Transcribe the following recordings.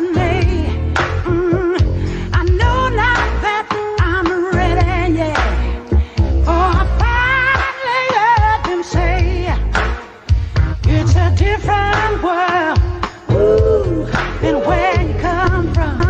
what may. I know now that I'm ready, yeah. For I finally heard them say it's a different world. Ooh, and where you come from.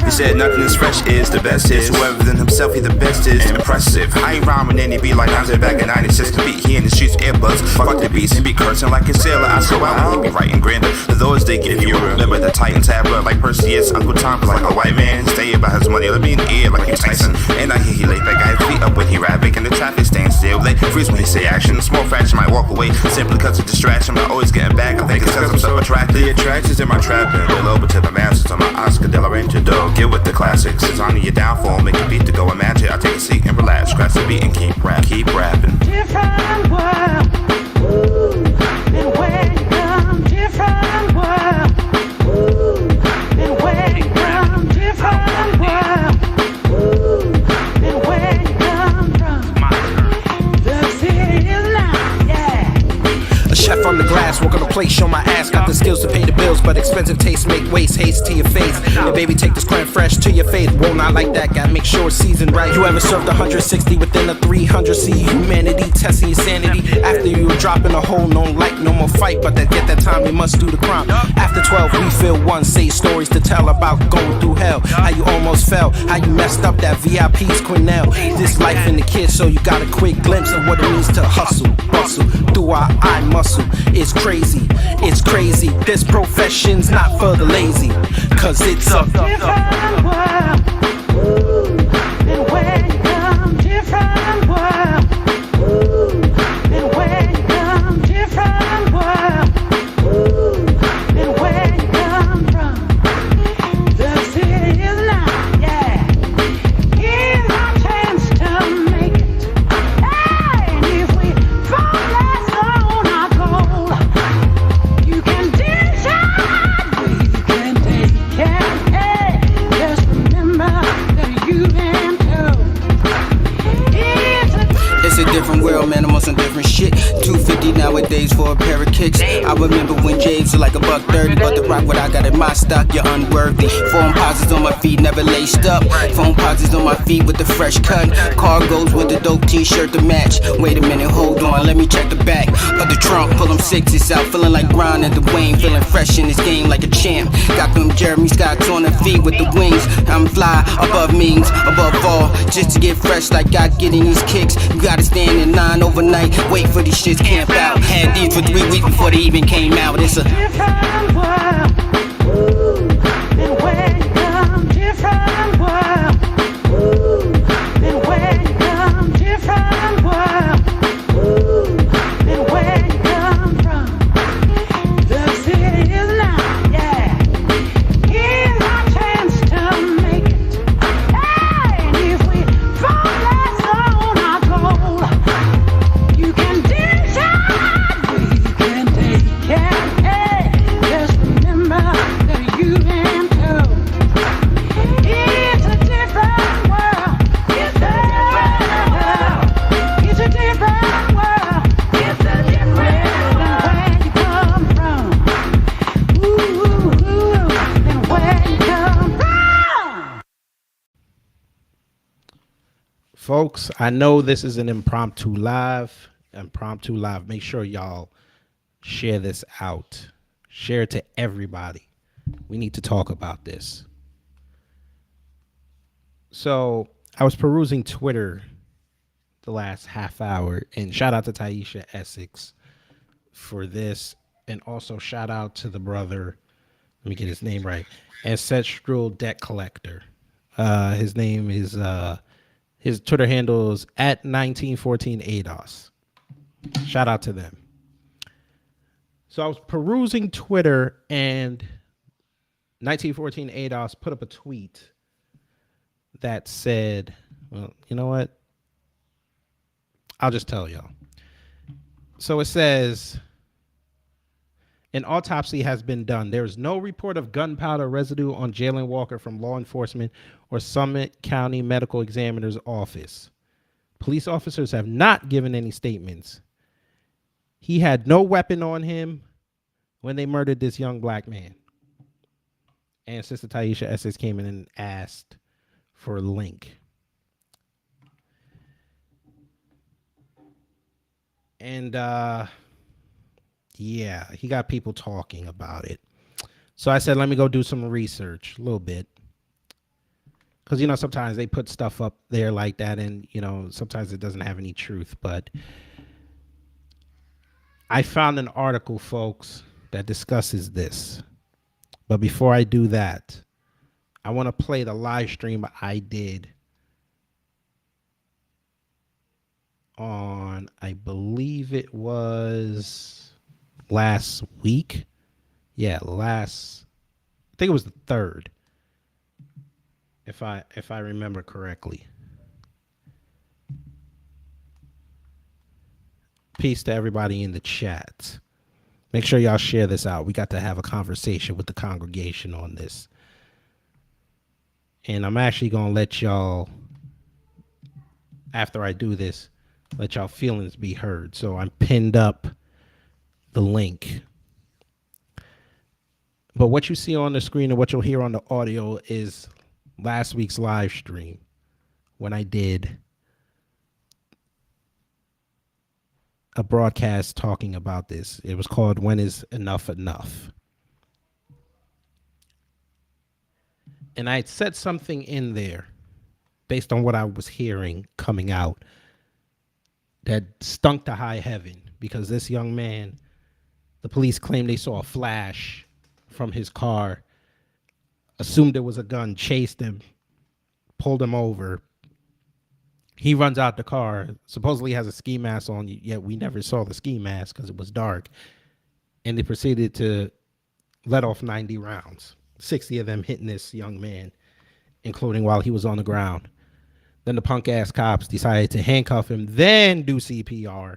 He said nothing is fresh is the best is. Whoever than himself he the best is impressive. I ain't rhyming any beat like Andre back in 96. The beat he in the streets earbuds. Fuck the beats and be cursing like a sailor. I swear I won't be writing grander. For those they give you remember the Titans have blood like Perseus. Uncle Tom was like a white man. Stay about his money. Let me in the ear like you Tyson. And I hear he laid that guy's feet up when he rapping. And the traffic stands still. They freeze when he say action. A small fraction might walk away simply cause of distraction. But always getting back. I think it's cause I'm so attractive. The attractions in my trapping. Roll over to the masters on my Oscar De La Renta dog. Get with the classics. It's on your downfall. Make a beat to go imagine. I take a seat and relax. Scratch the beat and keep rapping. Different world. Ooh, and where you come, different world. Ooh, and where you come, different world. Ooh, and where you come from. The city is loud, yeah. A chef on the glass, work on the plate, show my ass. Got the skills to pay the bills, but expensive taste make waste. Haste to your face. And baby, take this crème fresh to your face. Whoa, not like that, gotta make sure it's seasoned right. You ever served 160 within a 300? See humanity testing your sanity. After you were dropping a hole, no light, no more fight. But to get that time, you must do the crime. After 12, we feel one. Say stories to tell about going through hell. How you almost fell, how you messed up that VIP's Quinnell. This life in the kids, so you got a quick glimpse of what it means to hustle, bustle through our eye muscle. It's crazy, it's crazy. This profession's not for the lazy, cause it's a different world. Ooh, and where you come, different world. Ooh, and where you come, different world. Ooh, and where you come from. The city is loud, yeah. Here's our chance to make it. Hey, and if we fall less on our goal, you can decide, we can take care. Hey, just remember that you can too. It's a different world, man, I'm on some different shit. 250 nowadays for a pair of kicks. I remember when James was like $130, but the rock what I got in my stock, you're unworthy. Foam posits on my feet, never laced up. Foam posits on my feet with the fresh cut. Cargos with the dope t-shirt to match. Wait a minute, hold on, let me check the back of the trunk. Pull them sixes out, feeling like Brian and Dwayne. Feeling fresh in this game like a champ. Got them Jeremy Scotts on the feet with the wings. I'm fly above means, above all. Just to get fresh like I get in these kicks. You gotta stand in line overnight, wait for these shits camp out. Had these for 3 weeks before they even came out. It's a different world. Ooh, and where you come, different world. Ooh, and where you come, different world. Ooh, and where you come from. The city is loud, yeah. Here's our chance to make it. Hey, and if we fall less on our goal, you can decide, we can take care. Hey, just remember that you can too. It's a different world. It's a different world. It's a different world. It's a different world. And where you come from. Ooh, and where you come from. Folks, I know this is an impromptu live. Make sure y'all share this out. Share it to everybody. We need to talk about this. So I was perusing Twitter the last half hour, and shout out to Taisha Essex for this, and also shout out to the brother, let me get his name right, Ancestral Debt Collector. His name is his Twitter handle is at 1914 ADOS. Shout out to them. So I was perusing Twitter, and 1914 ADOS put up a tweet that said, well, you know what? I'll just tell y'all. So it says, an autopsy has been done. There is no report of gunpowder residue on Jayland Walker from law enforcement or Summit County Medical Examiner's office. Police officers have not given any statements. He had no weapon on him when they murdered this young black man. And Sister Taisha Essex came in and asked for a link. And yeah, he got people talking about it. So I said, let me go do some research a little bit. Because, sometimes they put stuff up there like that and, sometimes it doesn't have any truth. But I found an article, folks, that discusses this. But before I do that, I want to play the live stream I did on, I believe it was last week. Yeah, I think it was the 3rd. If I remember correctly. Peace to everybody in the chat. Make sure y'all share this out. We got to have a conversation with the congregation on this. And I'm actually going to let y'all, after I do this, let y'all feelings be heard. So I'm pinned up the link. But what you see on the screen and what you'll hear on the audio is last week's live stream when I did a broadcast talking about this. It was called When Is Enough Enough? And I had said something in there based on what I was hearing coming out that stunk to high heaven, because this young man, the police claimed they saw a flash from his car, assumed it was a gun, chased him, pulled him over. He runs out the car, supposedly has a ski mask on, yet we never saw the ski mask because it was dark. And they proceeded to let off 90 rounds, 60 of them hitting this young man, including while he was on the ground. Then the punk-ass cops decided to handcuff him, then do CPR.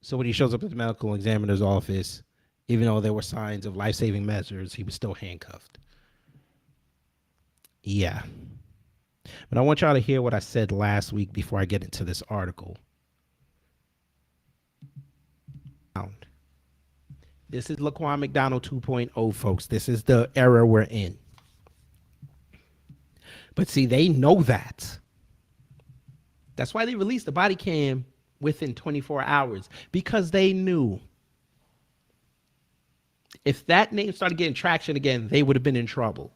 So when he shows up at the medical examiner's office, even though there were signs of life-saving measures, he was still handcuffed. Yeah. But I want y'all to hear what I said last week before I get into this article. This is Laquan McDonald 2.0, folks. This is the era we're in. But see, they know that. That's why they released the body cam within 24 hours, because they knew if that name started getting traction again, they would have been in trouble.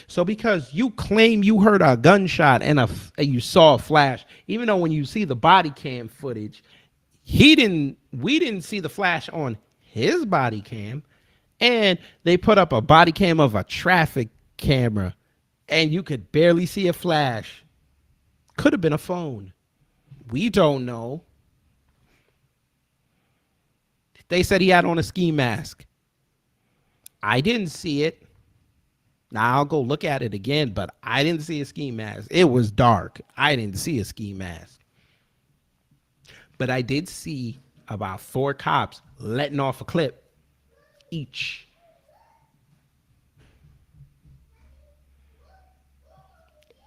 So because you claim you heard a gunshot and you saw a flash, even though when you see the body cam footage, we didn't see the flash on his body cam, and they put up a body cam of a traffic camera and you could barely see a flash. Could have been a phone. We don't know. They said he had on a ski mask. I didn't see it. Now I'll go look at it again, but I didn't see a ski mask. It was dark. I didn't see a ski mask. But I did see about 4 cops letting off a clip each.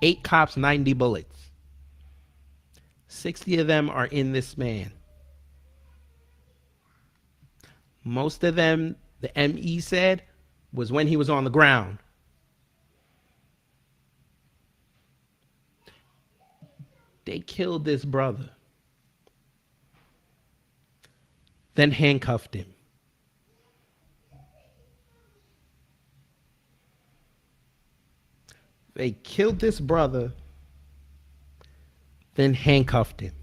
Eight cops, 90 bullets. 60 of them are in this man. Most of them, the ME said, was when he was on the ground. They killed this brother, then handcuffed him. They killed this brother, then handcuffed him.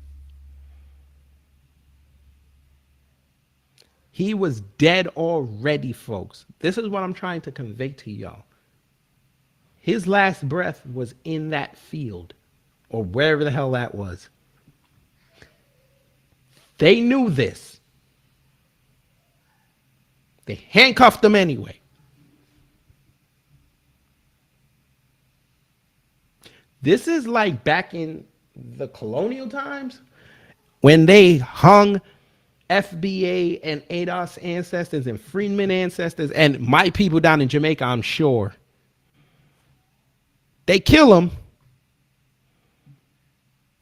He was dead already, folks. This is what I'm trying to convey to y'all. His last breath was in that field, or wherever the hell that was. They knew this. They handcuffed him anyway. This is like back in the colonial times when they hung FBA and ADOS ancestors and freedmen ancestors and my people down in Jamaica, I'm sure. They kill them,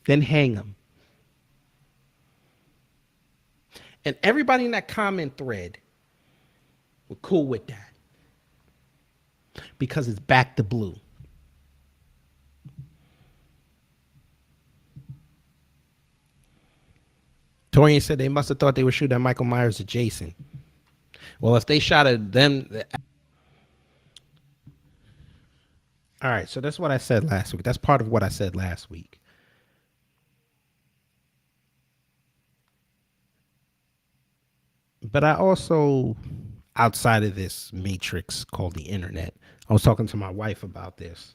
then hang them. And everybody in that comment thread were cool with that because it's back to blue. Torian said they must have thought they were shooting at Michael Myers or Jason. Well, if they shot at them. All right, so that's what I said last week. That's part of what I said last week. But I also, outside of this matrix called the internet, I was talking to my wife about this,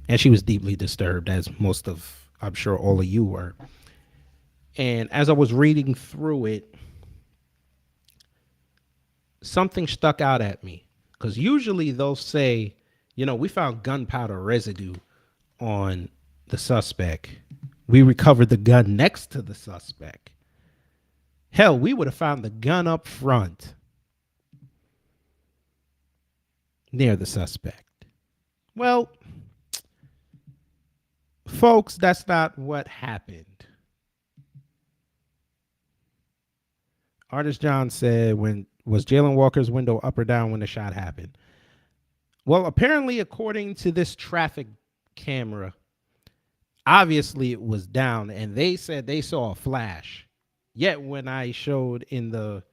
and she was deeply disturbed, as most of, I'm sure all of you were. And as I was reading through it, something stuck out at me. Because usually they'll say, you know, we found gunpowder residue on the suspect. We recovered the gun next to the suspect. Hell, we would have found the gun up front near the suspect. Well, folks, that's not what happened. Artist John said, when was Jayland Walker's window up or down when the shot happened? Well, apparently, according to this traffic camera, obviously it was down, and they said they saw a flash. Yet when I showed in the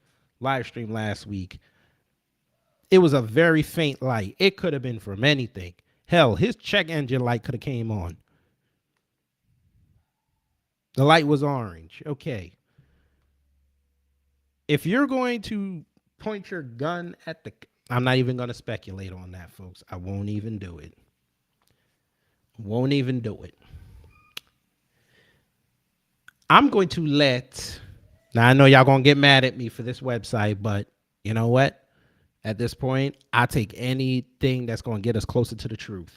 live stream last week, it was a very faint light. It could have been from anything. Hell, his check engine light could have came on. The light was orange. Okay. If you're going to point your gun at the... I'm not even going to speculate on that, folks. I won't even do it. Won't even do it. I'm going to let... Now, I know y'all going to get mad at me for this website, but you know what? At this point, I'll take anything that's going to get us closer to the truth.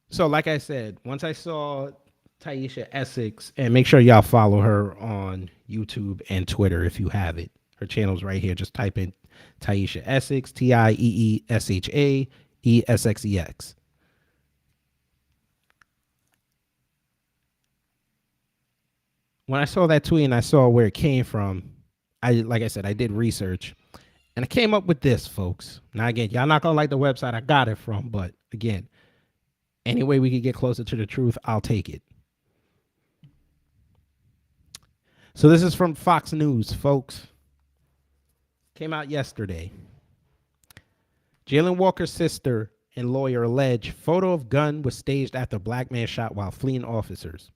So, like I said, once I saw Taisha Essex, and make sure y'all follow her on YouTube and Twitter if you have it. Her channel's right here. Just type in Taisha Essex, TIEESHAESXEX. When I saw that tweet and I saw where it came from, like I said, I did research. And I came up with this, folks. Now, again, y'all not going to like the website I got it from, but again, any way we can get closer to the truth, I'll take it. So this is from Fox News, folks. Came out yesterday. Jayland Walker's sister and lawyer allege photo of gun was staged after black man shot while fleeing officers.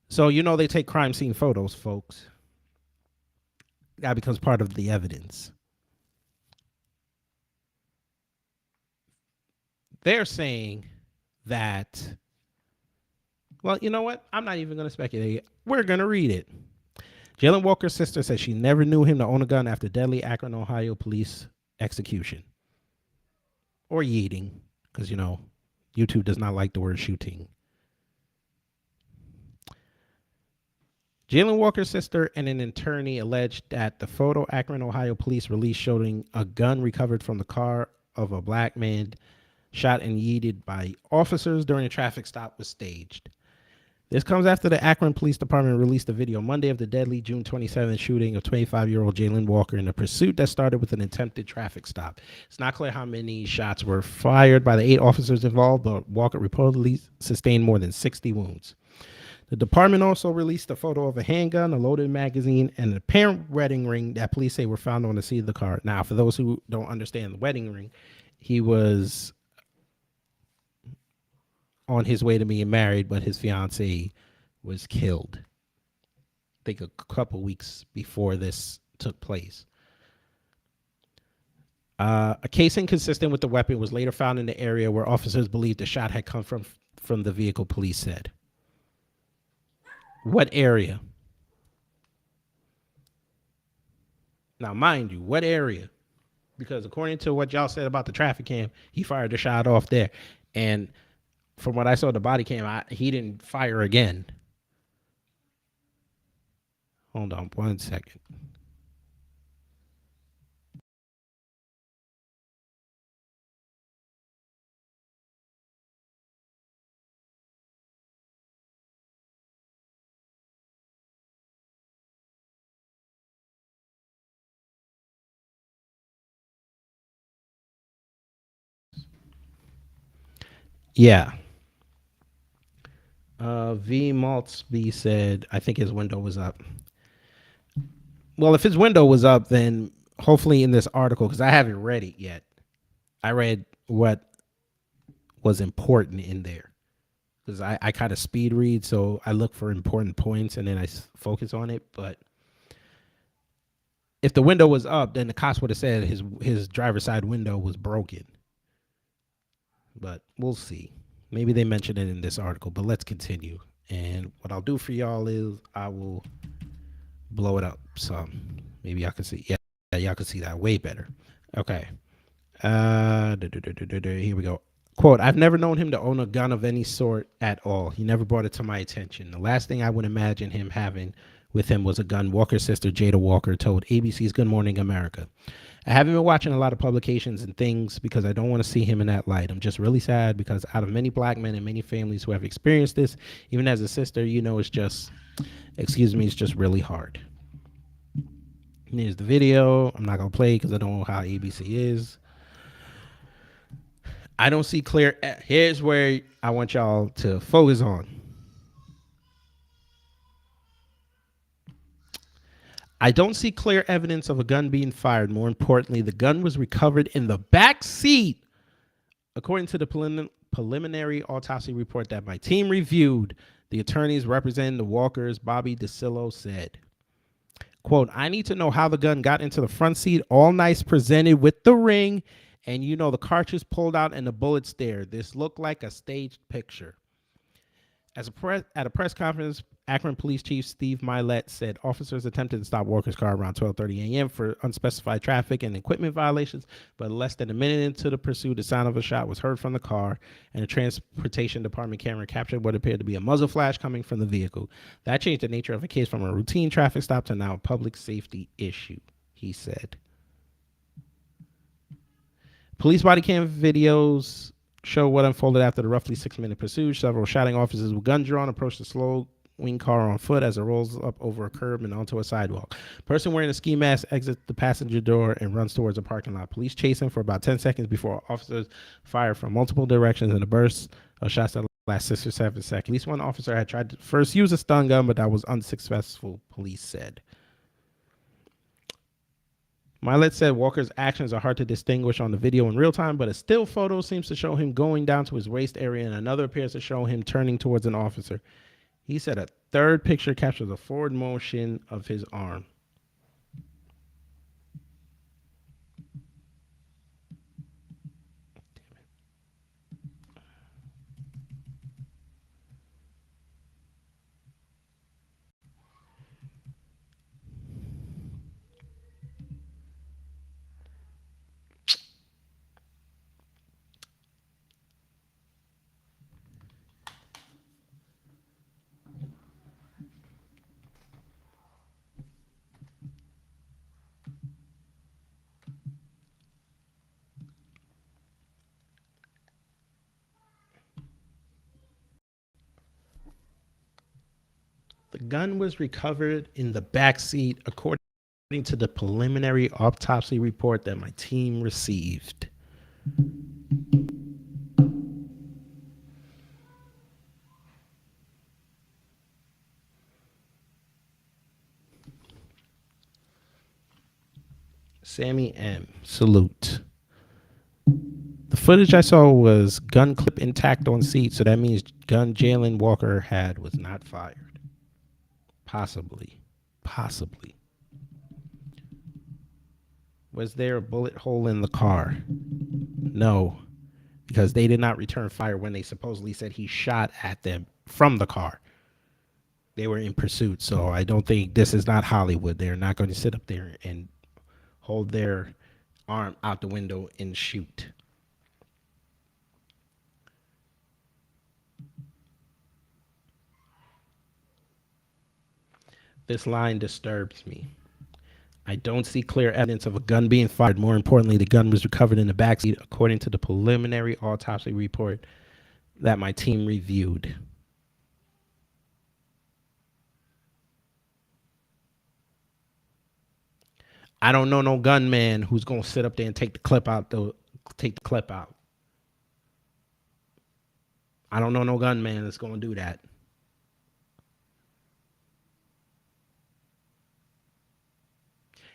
So, you know, they take crime scene photos, folks. That becomes part of the evidence. They're saying that, well, you know what? I'm not even going to speculate. We're going to read it. Jayland Walker's sister says she never knew him to own a gun after deadly Akron, Ohio police execution. Or yeeting, because, you know, YouTube does not like the word shooting. Jayland Walker's sister and an attorney alleged that the photo Akron, Ohio police released showing a gun recovered from the car of a black man shot and yeeted by officers during a traffic stop was staged. This comes after the Akron Police Department released a video Monday of the deadly June 27th shooting of 25-year-old Jayland Walker in a pursuit that started with an attempted traffic stop. It's not clear how many shots were fired by the 8 officers involved, but Walker reportedly sustained more than 60 wounds. The department also released a photo of a handgun, a loaded magazine, and an apparent wedding ring that police say were found on the seat of the car. Now, for those who don't understand the wedding ring, he was on his way to being married, but his fiancée was killed. I think a couple weeks before this took place. A casing consistent with the weapon was later found in the area where officers believed the shot had come from the vehicle, police said. What area? Now, mind you, what area? Because according to what y'all said about the traffic cam, he fired the shot off there. And from what I saw the body cam, he didn't fire again. Hold on 1 second. Yeah. V Maltzby said, I think his window was up. Well, if his window was up, then hopefully in this article, because I haven't read it yet, I read what was important in there. Because I kind of speed read, so I look for important points and then I focus on it. But if the window was up, then the cops would have said his driver's side window was broken. But we'll see. Maybe they mentioned it in this article, but let's continue. And what I'll do for y'all is I will blow it up some. Maybe y'all can see. Yeah, y'all can see that way better. Okay. Here we go. Quote, I've never known him to own a gun of any sort at all. He never brought it to my attention. The last thing I would imagine him having with him was a gun, Walker's sister, Jada Walker, told ABC's Good Morning America. I haven't been watching a lot of publications and things because I don't want to see him in that light. I'm just really sad because out of many black men and many families who have experienced this, even as a sister, you know, it's just, it's just really hard. And here's the video. I'm not going to play because I don't know how ABC is. I don't see clear. Here's where I want y'all to focus on. I don't see clear evidence of a gun being fired. More importantly, the gun was recovered in the back seat. According to the preliminary autopsy report that my team reviewed, the attorneys representing the Walkers, Bobby DeCillo, said, quote, I need to know how the gun got into the front seat, all nice presented with the ring, and you know the cartridge pulled out and the bullets there. This looked like a staged picture. At a press conference, Akron Police Chief Steve Milet said officers attempted to stop Walker's car around 12:30 a.m. for unspecified traffic and equipment violations, but less than a minute into the pursuit, the sound of a shot was heard from the car, and a transportation department camera captured what appeared to be a muzzle flash coming from the vehicle. That changed the nature of a case from a routine traffic stop to now a public safety issue, he said. Police body cam videos show what unfolded after the roughly 6-minute pursuit. Several shouting officers with guns drawn approached the slow-wing car on foot as it rolls up over a curb and onto a sidewalk. Person wearing a ski mask exits the passenger door and runs towards a parking lot. Police chase him for about 10 seconds before officers fire from multiple directions in a burst of shots that last 6 or 7 seconds. At least one officer had tried to first use a stun gun, but that was unsuccessful, police said. Milet said Walker's actions are hard to distinguish on the video in real time, but a still photo seems to show him going down to his waist area, and another appears to show him turning towards an officer. He said a third picture captures the forward motion of his arm. The gun was recovered in the backseat, according to the preliminary autopsy report that my team received. Sammy M. Salute. The footage I saw was gun clip intact on seat, so that means gun Jayland Walker had was not fired. Possibly. Was there a bullet hole in the car? No, because they did not return fire when they supposedly said he shot at them from the car. They were in pursuit, so I don't think this is not Hollywood. They're not going to sit up there and hold their arm out the window and shoot. This line disturbs me. I don't see clear evidence of a gun being fired. More importantly, the gun was recovered in the backseat, according to the preliminary autopsy report that my team reviewed. I don't know no gunman who's gonna sit up there and take the clip out. I don't know no gunman that's going to do that.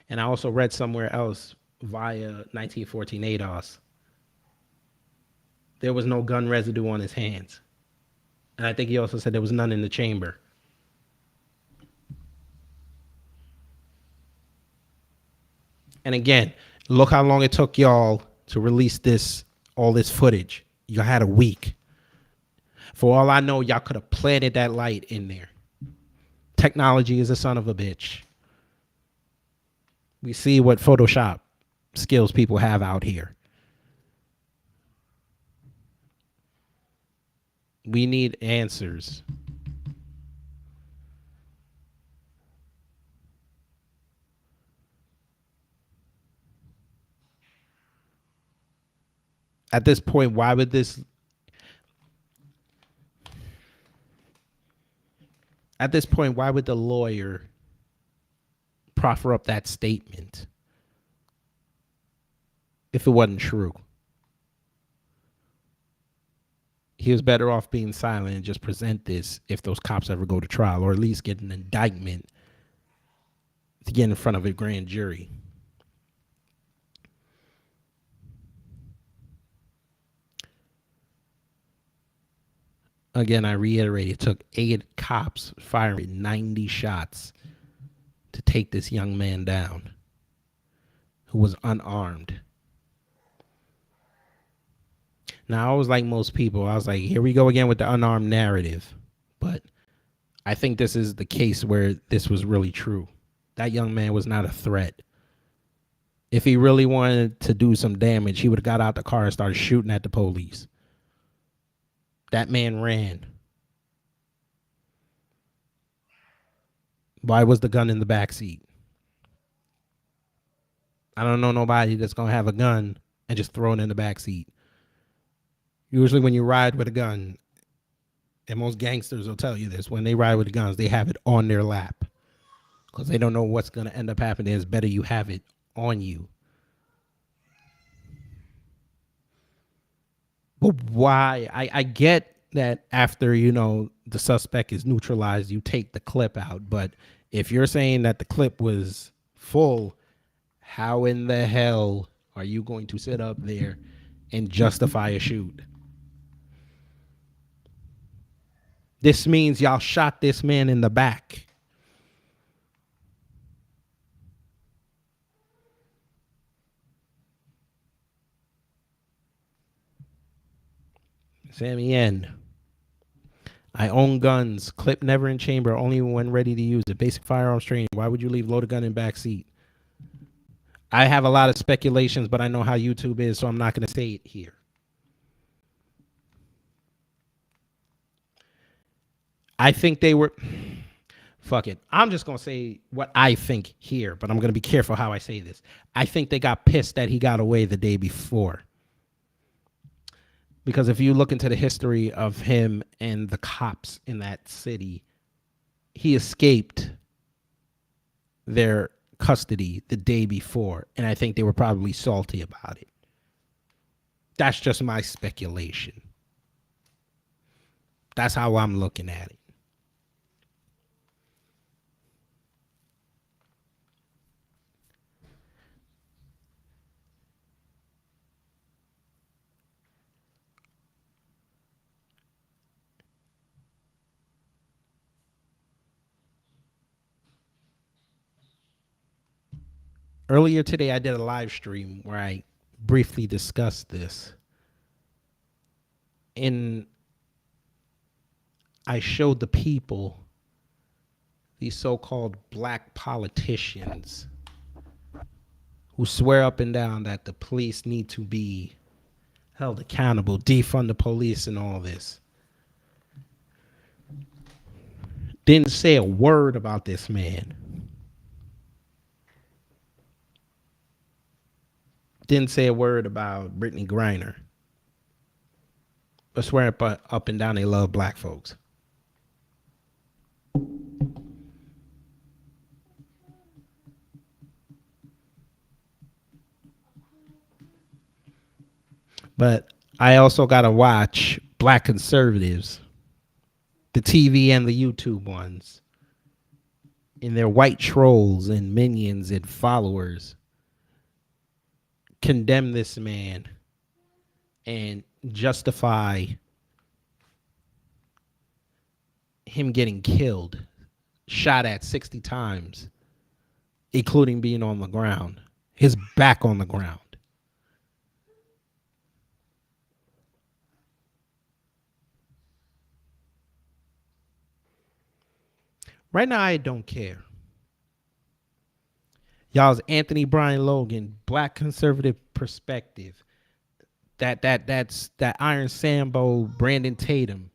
And I also read somewhere else via 1914 ADOS, there was no gun residue on his hands. And I think he also said there was none in the chamber. And again, look how long it took y'all to release all this footage. You had a week. For all I know, y'all could have planted that light in there. Technology is a son of a bitch. We see what Photoshop skills people have out here. We need answers. At this point, why would the lawyer proffer up that statement if it wasn't true? He was better off being silent and just present this if those cops ever go to trial, or at least get an indictment to get in front of a grand jury. Again, I reiterate, it took 8 cops firing 90 shots to take this young man down who was unarmed. Now, I was like most people. I was like, here we go again with the unarmed narrative. But I think this is the case where this was really true. That young man was not a threat. If he really wanted to do some damage, he would have got out the car and started shooting at the police. That man ran. Why was the gun in the backseat? I don't know nobody that's going to have a gun and just throw it in the backseat. Usually when you ride with a gun, and most gangsters will tell you this, when they ride with the guns, they have it on their lap because they don't know what's going to end up happening. It's better you have it on you. But why? I get that after, the suspect is neutralized, you take the clip out. But if you're saying that the clip was full, how in the hell are you going to sit up there and justify a shoot? This means y'all shot this man in the back. Sammy N. I own guns. Clip never in chamber, only when ready to use it. Basic firearms training. Why would you leave loaded gun in back seat? I have a lot of speculations, but I know how YouTube is, so I'm not going to say it here. I think they were... Fuck it. I'm just going to say what I think here, but I'm going to be careful how I say this. I think they got pissed that he got away the day before. Because if you look into the history of him and the cops in that city, he escaped their custody the day before, and I think they were probably salty about it. That's just my speculation. That's how I'm looking at it. Earlier today, I did a live stream where I briefly discussed this. And I showed the people, these so-called black politicians, who swear up and down that the police need to be held accountable, defund the police and all this. Didn't say a word about this man. Didn't say a word about Brittany Griner. But swear up and down they love black folks. But I also got to watch black conservatives, the TV and the YouTube ones, and their white trolls and minions and followers condemn this man and justify him getting killed, shot at 60 times, including being on the ground, his back on the ground. Right now, I don't care. Y'all's Anthony Brian Logan, black conservative perspective. That's that Iron Sambo, Brandon Tatum.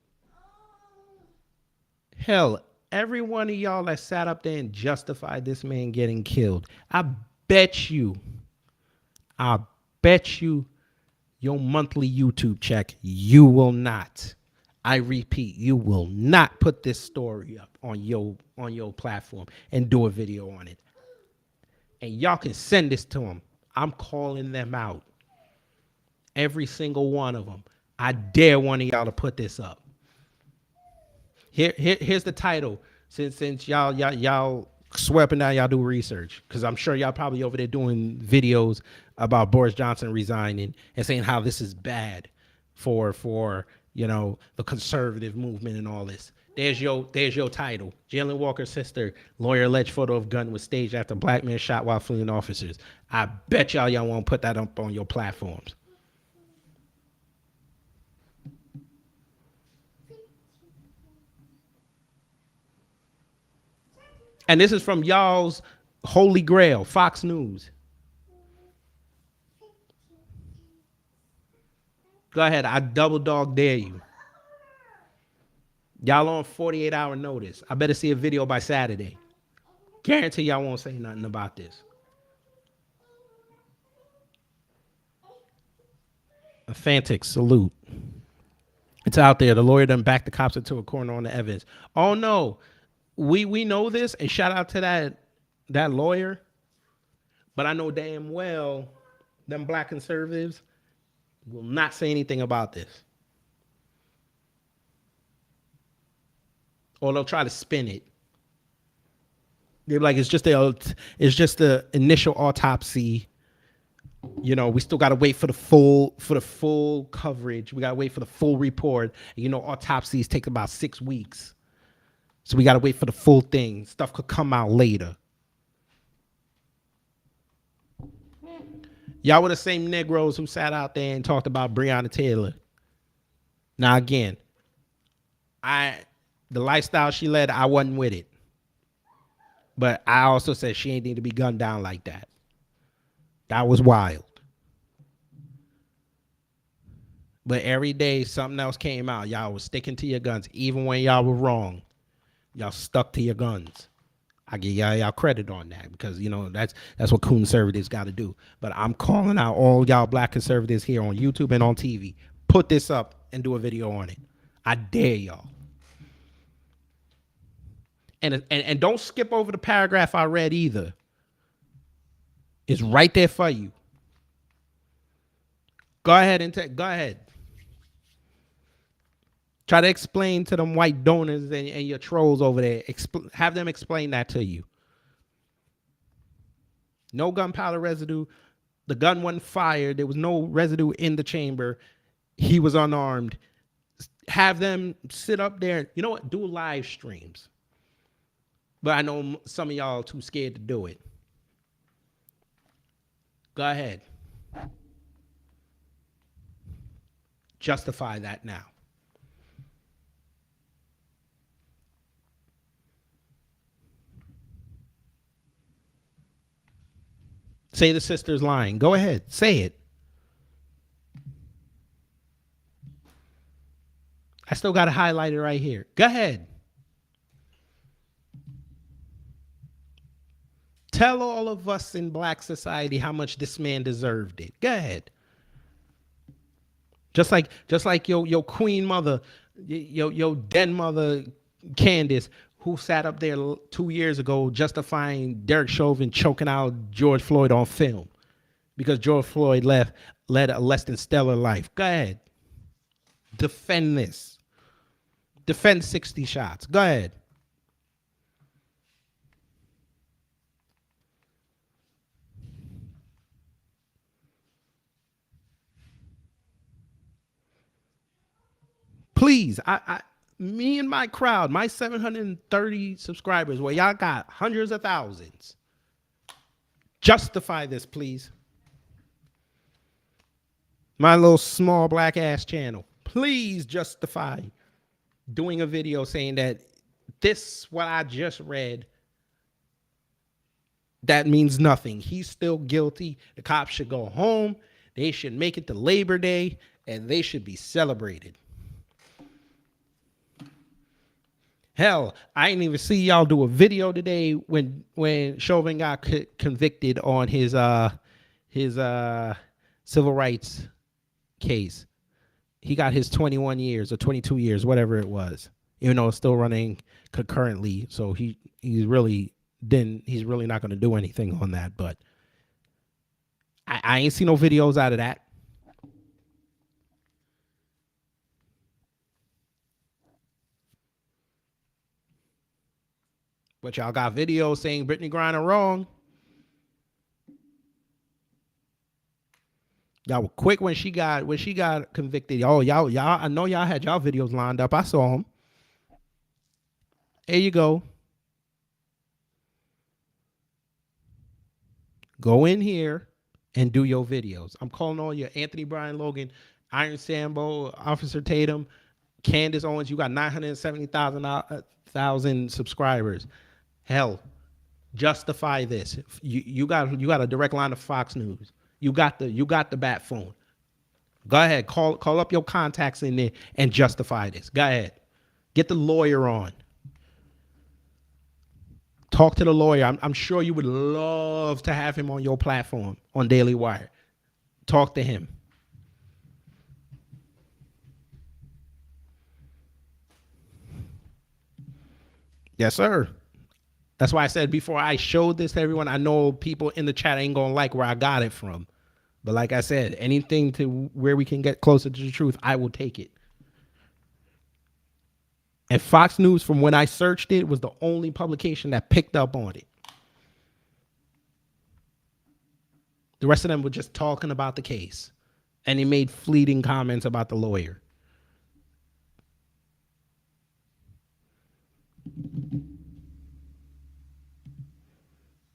Hell, every one of y'all that sat up there and justified this man getting killed, I bet you your monthly YouTube check, you will not. I repeat, you will not put this story up on your platform and do a video on it. And y'all can send this to them. I'm calling them out. Every single one of them. I dare one of y'all to put this up. Here's the title. Since y'all swept down, y'all do research, because I'm sure y'all probably over there doing videos about Boris Johnson resigning and saying how this is bad for the conservative movement and all this. There's your title. Jayland Walker's sister, lawyer alleged photo of gun was staged after black man shot while fleeing officers. I bet y'all won't put that up on your platforms. And this is from y'all's holy grail, Fox News. Go ahead, I double dog dare you. Y'all on 48-hour notice. I better see a video by Saturday. Guarantee y'all won't say nothing about this. A Fantix salute. It's out there. The lawyer done backed the cops into a corner on the evidence. Oh no, we know this, and shout out to that lawyer. But I know damn well them black conservatives will not say anything about this. Or they'll try to spin it. They're like, it's just the initial autopsy. We still gotta wait for the full coverage. We gotta wait for the full report. Autopsies take about 6 weeks. So we gotta wait for the full thing. Stuff could come out later. Y'all were the same Negroes who sat out there and talked about Breonna Taylor. Now again, the lifestyle she led, I wasn't with it. But I also said she ain't need to be gunned down like that. That was wild. But every day something else came out. Y'all was sticking to your guns. Even when y'all were wrong, y'all stuck to your guns. I give y'all credit on that, because that's what conservatives got to do. But I'm calling out all y'all black conservatives here on YouTube and on TV. Put this up and do a video on it. I dare y'all. And don't skip over the paragraph I read either. It's right there for you. Go ahead. Try to explain to them white donors and your trolls over there. Have them explain that to you. No gunpowder residue. The gun wasn't fired. There was no residue in the chamber. He was unarmed. Have them sit up there. You know what? Do live streams. But I know some of y'all are too scared to do it. Go ahead. Justify that now. Say the sister's lying. Go ahead. Say it. I still got to highlight it right here. Go ahead. Tell all of us in black society how much this man deserved it. Go ahead. Just like your queen mother, your den mother, Candace, who sat up there 2 years ago justifying Derek Chauvin choking out George Floyd on film because George Floyd led a less than stellar life. Go ahead. Defend this. Defend 60 shots. Go ahead. Please, me and my crowd, my 730 subscribers, where y'all got hundreds of thousands, justify this, please. My little small black ass channel, please justify doing a video saying that this, what I just read, that means nothing. He's still guilty. The cops should go home. They should make it to Labor Day, and they should be celebrated. Hell, I didn't even see y'all do a video today when Chauvin got convicted on his civil rights case. He got his 21 years or 22 years, whatever it was, even though it's still running concurrently. So he's really not going to do anything on that. But I ain't seen no videos out of that. But y'all got videos saying Brittany Griner wrong. Y'all were quick when she got convicted. Oh, y'all, I know y'all had y'all videos lined up. I saw them. There you go. Go in here and do your videos. I'm calling all your Anthony Brian Logan, Iron Sambo, Officer Tatum, Candace Owens. You got 970,000 subscribers. Hell, justify this. You got a direct line to Fox News. You got the bat phone. Go ahead, call up your contacts in there and justify this. Go ahead. Get the lawyer on. Talk to the lawyer. I'm sure you would love to have him on your platform on Daily Wire. Talk to him. Yes, sir. That's why I said before I showed this to everyone, I know people in the chat ain't going to like where I got it from. But like I said, anything to where we can get closer to the truth, I will take it. And Fox News, from when I searched it, was the only publication that picked up on it. The rest of them were just talking about the case. And they made fleeting comments about the lawyer.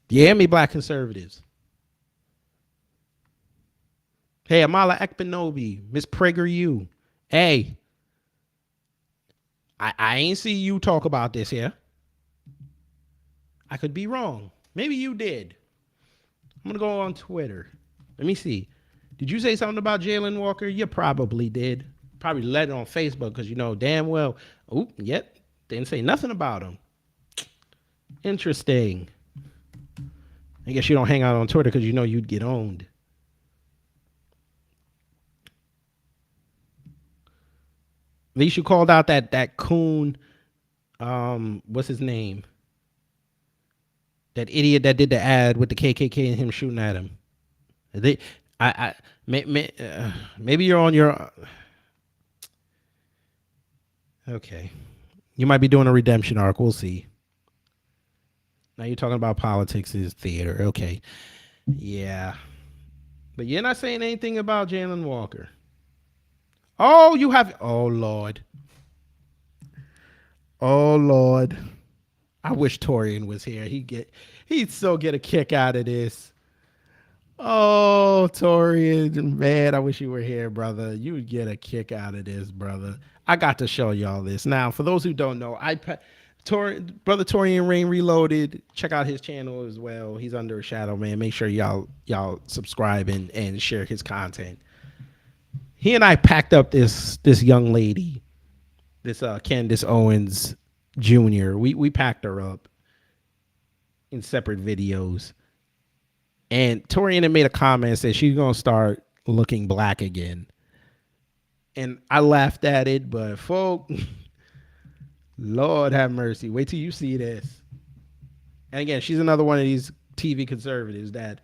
Yeah, me black conservatives. Hey, Amala Ekpenobi, Miss PragerU. Hey, I ain't see you talk about this here. I could be wrong. Maybe you did. I'm going to go on Twitter. Let me see. Did you say something about Jayland Walker? You probably did. Probably let it on Facebook because you know damn well. Oh, yep. Didn't say nothing about him. Interesting. I guess you don't hang out on Twitter because you know you'd get owned. At least you called out that coon. What's his name? That idiot that did the ad with the KKK and him shooting at him. Maybe you're on your. Okay, you might be doing a redemption arc. We'll see. Now you're talking about politics is theater. Okay, yeah, but you're not saying anything about Jayland Walker. Oh, you have. Oh Lord. Oh Lord. I wish Torian was here. He'd so get a kick out of this. Oh, Torian, man, I wish you were here, brother. You would get a kick out of this, brother. I got to show y'all this. Now, for those who don't know, Brother Torian Rain Reloaded. Check out his channel as well. He's under a shadow, man. Make sure y'all subscribe and share his content. He and I packed up this young lady, this Candace Owens Jr. We packed her up in separate videos. And Torian had made a comment and said she's going to start looking black again. And I laughed at it, but folk, Lord have mercy. Wait till you see this. And again, she's another one of these TV conservatives that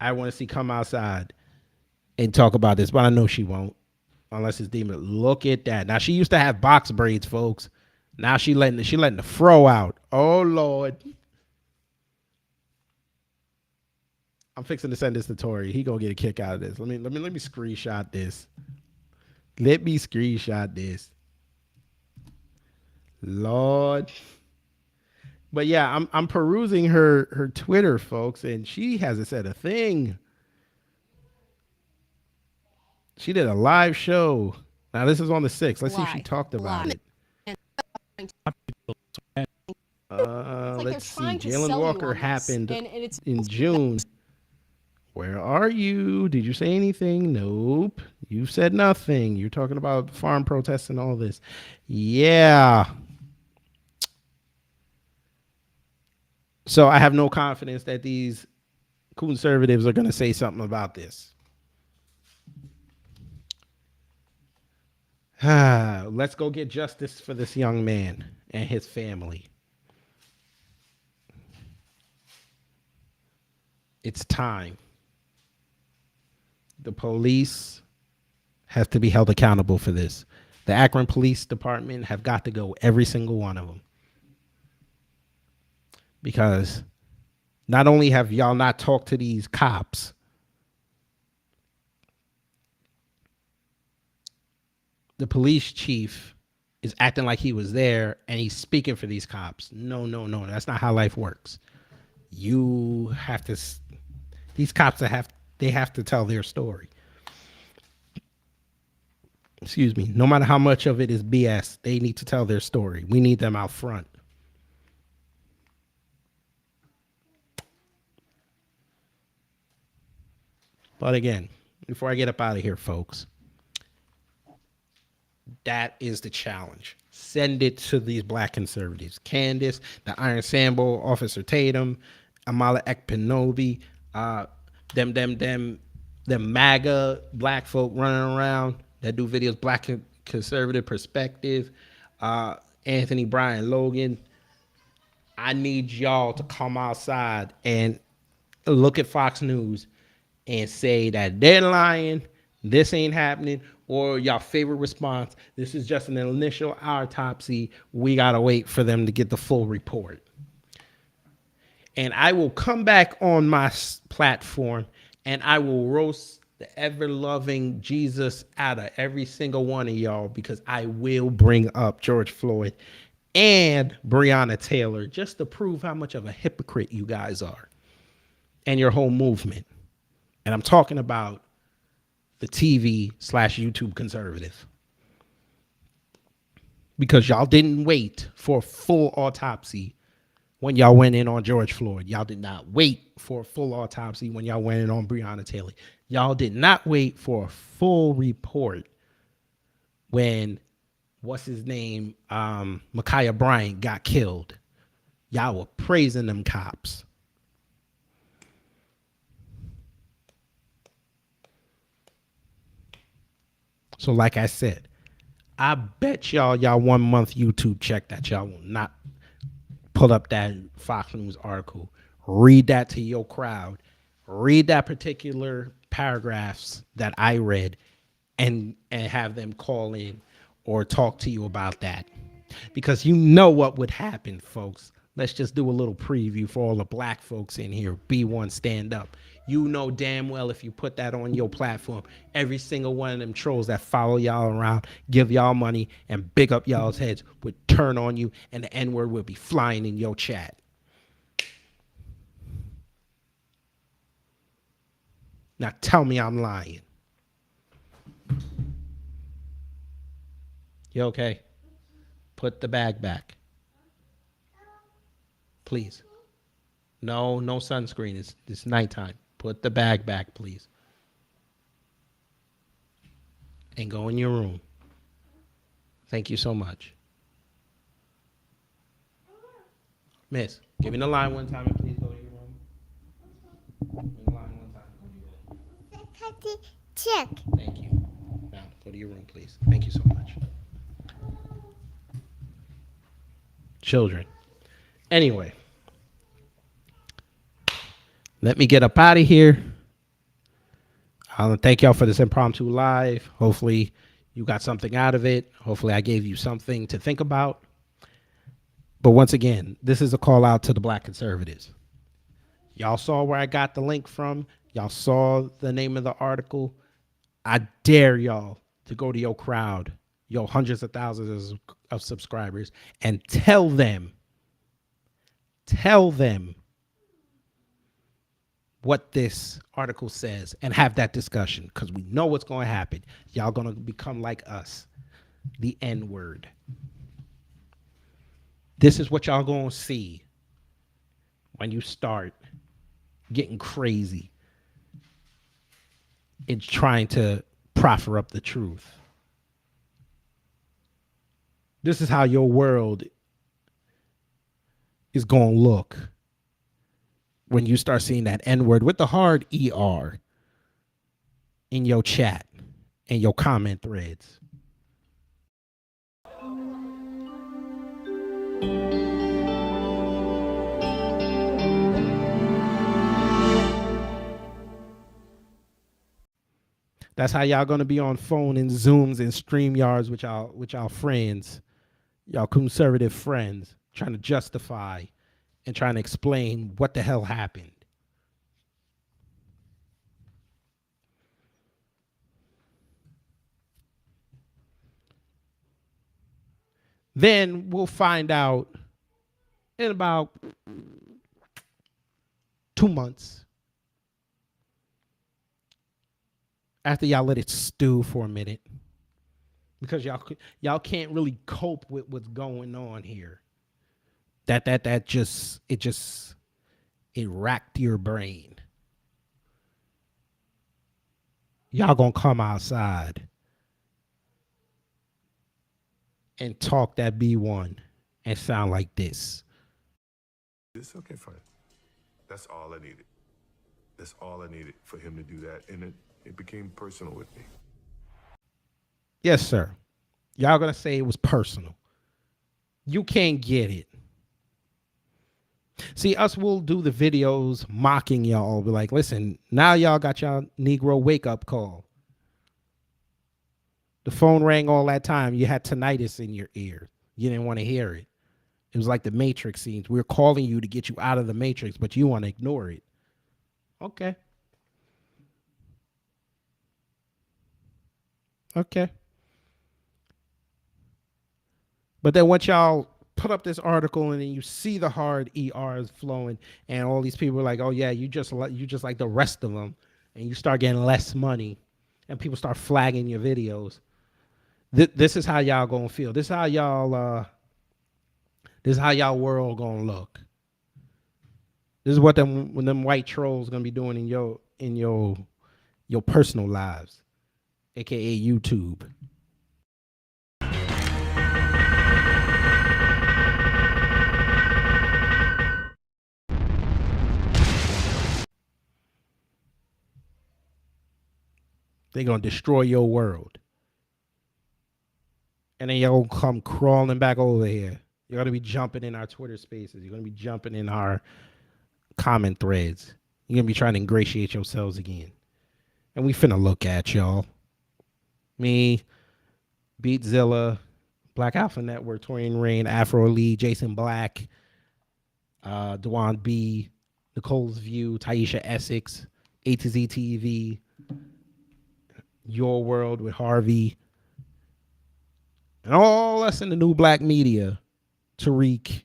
I want to see come outside and talk about this, but I know she won't. Unless it's demon. Look at that. Now she used to have box braids, folks. Now she letting the fro out. Oh Lord. I'm fixing to send this to Tori. He gonna get a kick out of this. Let me screenshot this. Let me screenshot this. Lord. But yeah, I'm perusing her Twitter, folks, and she hasn't said a thing. She did a live show. Now this is on the 6th. Let's see if she talked about it. Let's see. Jayland Walker happened in June. Where are you? Did you say anything? Nope. You said nothing. You're talking about farm protests and all this. Yeah. So I have no confidence that these conservatives are going to say something about this. Let's go get justice for this young man and his family. It's time. The police have to be held accountable for this. The Akron Police Department have got to go, every single one of them. Because not only have y'all not talked to these cops, the police chief is acting like he was there and he's speaking for these cops. No. That's not how life works. You have to, these cops they have to tell their story. Excuse me. No matter how much of it is BS, they need to tell their story. We need them out front. But again, before I get up out of here, folks, that is the challenge. Send it to these black conservatives. Candace, the Iron Sambo, Officer Tatum, Amala Ekpenobi, them MAGA black folk running around that do videos, black conservative perspective, Anthony Bryan Logan. I need y'all to come outside and look at Fox News and say that they're lying, this ain't happening, or y'all favorite response, this is just an initial autopsy, we gotta wait for them to get the full report. And I will come back on my platform and I will roast the ever-loving Jesus out of every single one of y'all, because I will bring up George Floyd and Breonna Taylor just to prove how much of a hypocrite you guys are and your whole movement. And I'm talking about the TV/YouTube conservative. Because y'all didn't wait for a full autopsy when y'all went in on George Floyd. Y'all did not wait for a full autopsy when y'all went in on Breonna Taylor. Y'all did not wait for a full report when, what's his name, Ma'Khia Bryant got killed. Y'all were praising them cops. So like I said, I bet y'all 1 month YouTube check that y'all will not pull up that Fox News article. Read that to your crowd. Read that particular paragraphs that I read and have them call in or talk to you about that. Because you know what would happen, folks. Let's just do a little preview for all the black folks in here. B1 stand up. You know damn well if you put that on your platform, every single one of them trolls that follow y'all around, give y'all money, and big up y'all's heads would turn on you, and the N-word would be flying in your chat. Now tell me I'm lying. You okay? Put the bag back. Please. No sunscreen. It's nighttime. Put the bag back, please. And go in your room. Thank you so much. Miss, give me the line one time and please go to your room. Give me the line one time. Go to your room. Check. Thank you. Now, go to your room, please. Thank you so much. Children. Anyway. Let me get up out of here. I want to thank y'all for this impromptu live. Hopefully you got something out of it. Hopefully I gave you something to think about. But once again, this is a call out to the black conservatives. Y'all saw where I got the link from. Y'all saw the name of the article. I dare y'all to go to your crowd, your hundreds of thousands of subscribers, and tell them what this article says and have that discussion, because we know what's going to happen. Y'all going to become like us, the N-word. This is what y'all going to see when you start getting crazy and trying to proffer up the truth. This is how your world is going to look when you start seeing that N-word with the hard ER in your chat and your comment threads. That's how y'all gonna be on phone and Zooms and StreamYards with y'all friends, y'all conservative friends, trying to justify and trying to explain what the hell happened. Then we'll find out in about 2 months, after y'all let it stew for a minute, because y'all can't really cope with what's going on here. It racked your brain. Y'all gonna come outside and talk that B1 and sound like this. It's okay, fine. That's all I needed. That's all I needed for him to do that. And it became personal with me. Yes, sir. Y'all gonna say it was personal. You can't get it. See, us will do the videos mocking y'all. Be like, listen, now y'all got y'all Negro wake-up call. The phone rang all that time. You had tinnitus in your ear. You didn't want to hear it. It was like the Matrix scenes. We're calling you to get you out of the Matrix, but you want to ignore it. Okay. Okay. But then once y'all put up this article and then you see the hard ERs flowing and all these people are like, oh yeah, you just like the rest of them, and you start getting less money and people start flagging your videos. This is how y'all gonna feel. This is how y'all world gonna look. This is what them white trolls gonna be doing in your personal lives, aka YouTube. They're going to destroy your world. And then y'all come crawling back over here. You're going to be jumping in our Twitter spaces. You're going to be jumping in our comment threads. You're going to be trying to ingratiate yourselves again. And we finna look at y'all. Me, Beatzilla, Black Alpha Network, Torian Rain, Afro Lee, Jason Black, Dewan B, Nicole's View, Taisha Essex, A to Z TV, Your World with Harvey, and all us in the new black media, Tariq,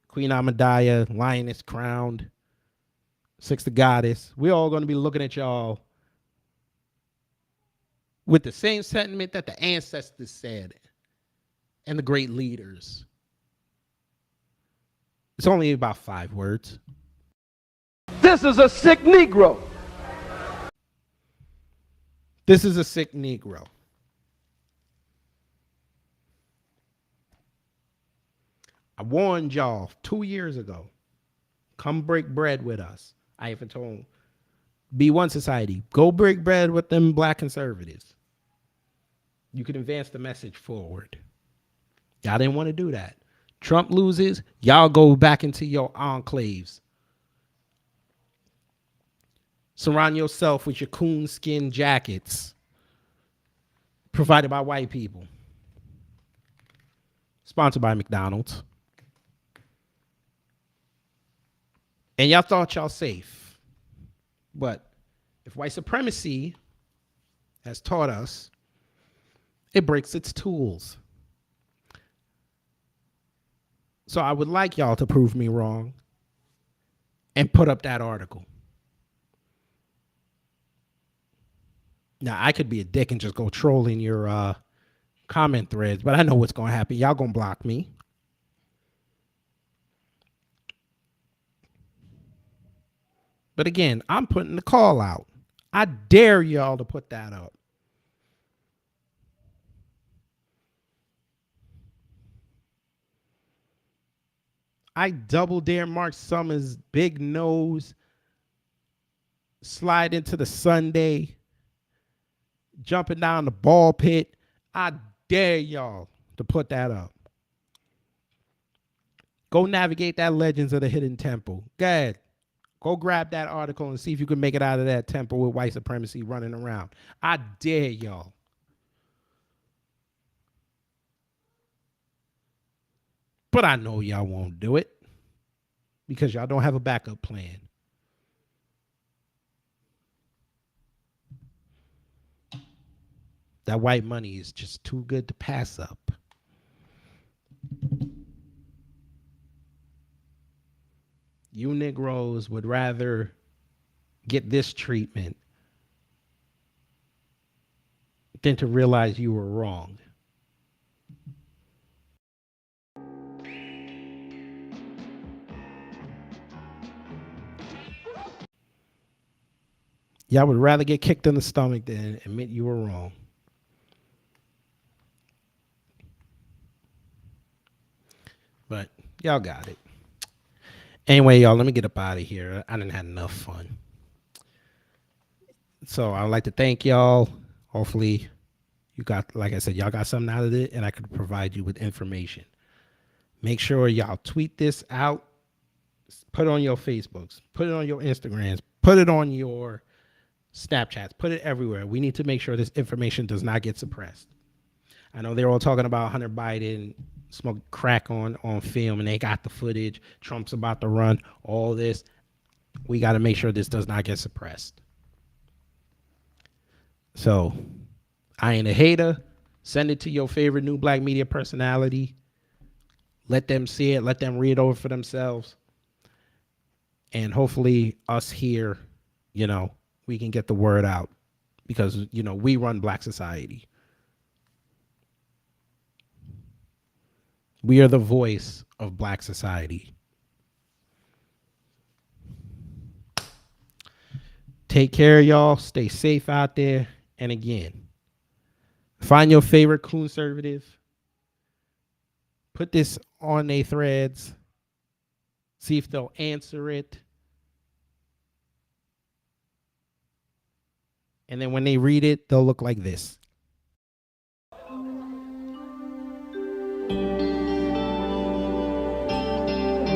Queen Amadaya, Lioness Crowned, Six the Goddess. We're all going to be looking at y'all with the same sentiment that the ancestors said and the great leaders. It's only about 5 words. This is a sick Negro. This is a sick Negro. I warned y'all 2 years ago. Come break bread with us. I even told B1 Society, go break bread with them black conservatives. You can advance the message forward. Y'all didn't want to do that. Trump loses, y'all go back into your enclaves. Surround yourself with your coonskin jackets provided by white people. Sponsored by McDonald's. And y'all thought y'all safe. But if white supremacy has taught us, it breaks its tools. So I would like y'all to prove me wrong and put up that article. Now, I could be a dick and just go trolling your comment threads, but I know what's going to happen. Y'all going to block me. But again, I'm putting the call out. I dare y'all to put that up. I double dare Mark Summers' big nose slide into the Sunday, jumping down the ball pit. I dare y'all to put that up. Go navigate that Legends of the Hidden Temple. Go ahead. Go grab that article and see if you can make it out of that temple with white supremacy running around. I dare y'all. But I know y'all won't do it because y'all don't have a backup plan. That white money is just too good to pass up. You Negroes would rather get this treatment than to realize you were wrong. Y'all would rather get kicked in the stomach than admit you were wrong. But y'all got it. Anyway, y'all, let me get up out of here. I done had enough fun. So I'd like to thank y'all. Hopefully you got, like I said, y'all got something out of it and I could provide you with information. Make sure y'all tweet this out. Put it on your Facebooks. Put it on your Instagrams. Put it on your Snapchats. Put it everywhere. We need to make sure this information does not get suppressed. I know they're all talking about Hunter Biden smoked crack on film and they got the footage. Trump's about to run all this. We got to make sure this does not get suppressed. So I ain't a hater. Send it to your favorite new black media personality. Let them see it. Let them read it over for themselves. And hopefully us here, we can get the word out because, we run black society. We are the voice of black society. Take care, y'all. Stay safe out there. And again, find your favorite conservative. Put this on their threads. See if they'll answer it. And then when they read it, they'll look like this.